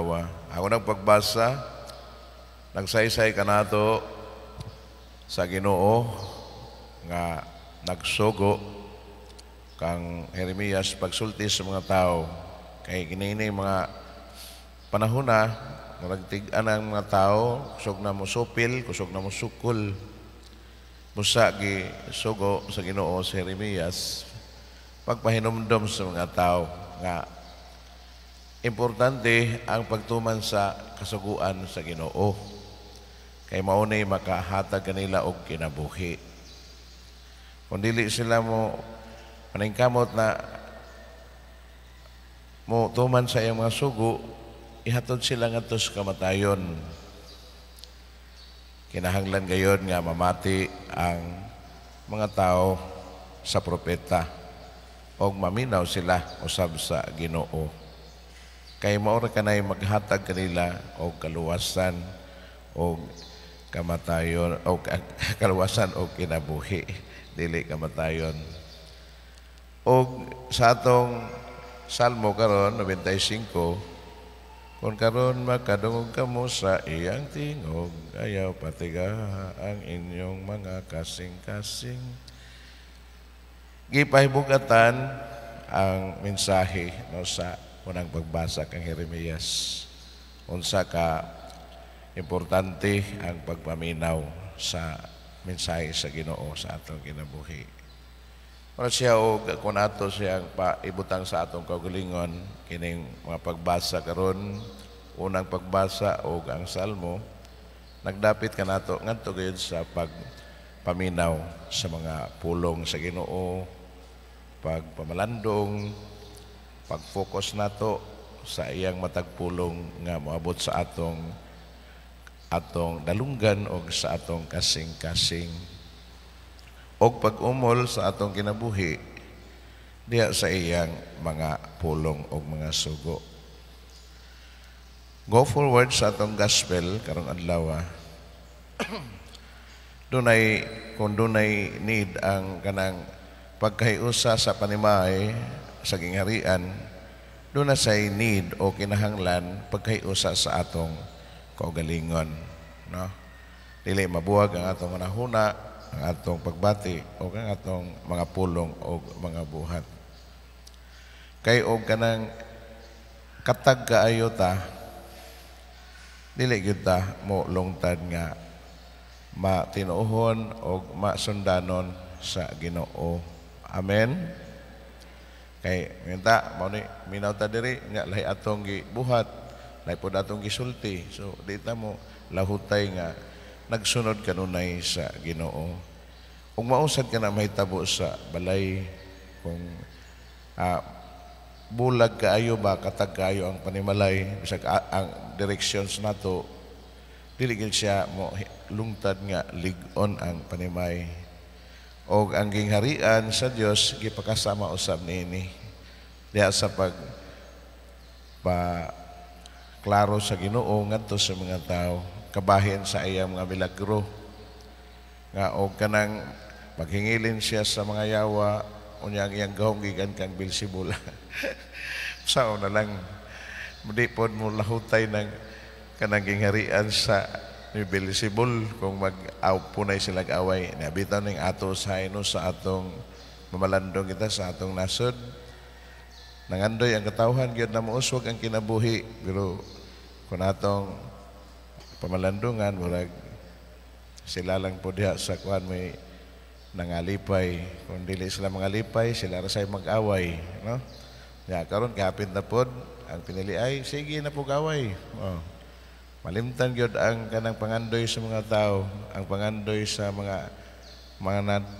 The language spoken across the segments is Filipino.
adlaw. Ako nang pagbasa, nagsaysay kanato sa Ginoo nga nagsugo kang Jeremias pagsulti sa mga tao. Kay kinini mga panahon na nagtig-an ang mga tao, kusog na mo supil, kusog na mo sukol. Musa gi sugo sa Ginoo sa Jeremias pagpahinumdom sa mga tao nga importante ang pagtuman sa kasuguan sa Ginoo. Kay maunay makahatag kanila og kinabuhi. Kung dili sila mo paningkamot na mo tuman sa iyang mga sugo, ihatod sila ngadto sa kamatayon. Kinahanglan gayon nga mamati ang mga tao sa propeta o maminaw sila usab sa Ginoo. Kay maura kanay maghatag kanila o kaluwasan o kamatayon o kaluwasan o kinabuhi, dili kamatayon. O sa atong Salmo karon 95, kung karon makadungog kamo sa iyang tingog, ayaw patiga ang inyong mga kasing-kasing. Gipahibugatan ang mensahe no sa unang pagbasa kang Jeremias. Unsa ka importante ang pagpaminaw sa mensahe sa Ginoo sa atong kinabuhi. Wala siya og kung ato siyang paibutang sa atong kaugalingon kining mga pagbasa karon, unang pagbasa og ang Salmo, nagdapit ka nato ngadto gayud sa pagpaminaw sa mga pulong sa Ginoo, pagpamalandong, pag-focus nato sa iyang matagpulong nga moabot sa atong dalunggan o sa atong kasing-kasing o pag-umol sa atong kinabuhi diya sa iyang mga pulong o mga sugo. Go forward sa atong gospel karong adlaw. Kung dunay need ang kanang pagkahiusa sa panimay sa gingharian, doon na say need o kinahanglan pagkahiusa sa atong kaugalingon. No? Dili mabuwag ang atong manahuna, ang atong pagbati, o ang atong mga pulong o mga buhat. Kay o kanang katag kaayo ta, dili gyud ta mo lungtad nga matinuohon o masundanon sa Ginoo. Amen. Kay minta mao ni minaw ta diri nga lahi atong gibuhat, lahi pod atong gisulti. So di ta mo lahutay nga nagsunod kanunay sa Ginoo. Kung mausad ka na mahitabo sa balay, kung bulag kaayo ba, katag kaayo ang panimalay, bisag ang directions nato, dili gyud siya mo lungtad nga lig-on ang panimay. O ang gingharian sa Dios gipakasama usab niini diya sa klaro sa Ginoo ngadto sa mga tao, kabahin sa iyang mga milagro nga og kanang maghingilin siya sa mga yawa unya ang iyang gahom gikan kang Beelzebul. Sao na lang di pod mo lahutay ng kanang gingharian sa ni Beelzebul kung mag-punay sila away. Nabitaw ning ato sa ino sa atong mamalandong kita sa atong nasod. Nangandoy ang katawhan gyud na muuswag ang kinabuhi, pero kung atong pamalandungan murag sila lang po diha sa kuan may nangalipay. Kung dili sila mangalipay, sila ra say mag-away, no? Ya karon kahapit na pod ang pinili ay sige na pug away. Oh. Malimtan gyud ang kanang pangandoy sa mga tao, ang pangandoy sa mga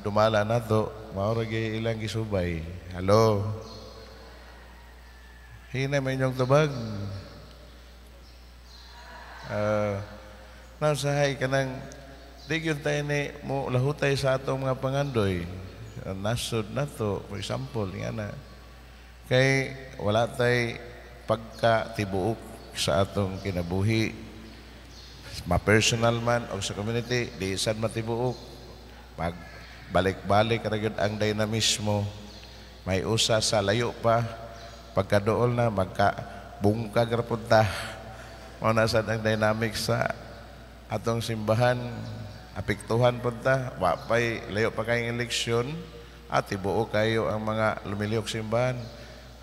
dumala nato, mao ra gyud ilang gisubay. Hello. Hina may inyong tubag. Nausahay kanang di gyud tayo ni mo lahutay sa atong mga pangandoy. Nasod nato, for example, nga na. Kay wala tay pagka-tibuok sa atong kinabuhi. Ma-personal man o sa community, di sad matibuok. Pag balik-balik karagod ang dynamismo, may usa sa layo pa, pagkadool na magka-bungkag ra punta. Mao na sad ang dynamic sa atong simbahan, apektuhan pud ta, wa pay layo pa kayong eleksyon at tibuo kayo ang mga lumiliyok simbahan.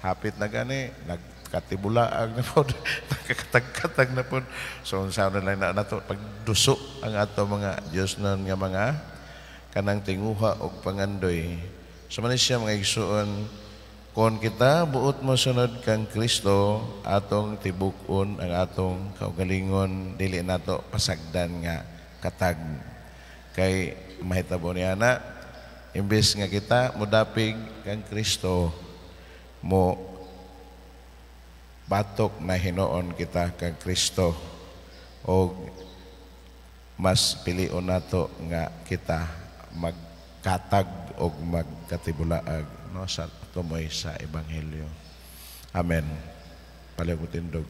Hapit na gani, nagkatibulaag na po, nagkakatag-katag na po. So, unsa na lang na nato pagduso ang ato mga Diyos nun nga mga kanang tinguha o pangandoy. So, manis siya mga igsuon, kung kita buot mo sunod kang Kristo, atong tibukon ang atong kaugalingon, dili nato pasagdan nga katag. Kay mahitabo niya na, imbes nga kita mudapig kang Kristo, mo batok na hinoon kita kang Kristo o mas pilion nato nga kita magkatag o magkatibulaag no sa tumoy sa ebanghelyo. Amen. Palihog mo tindog.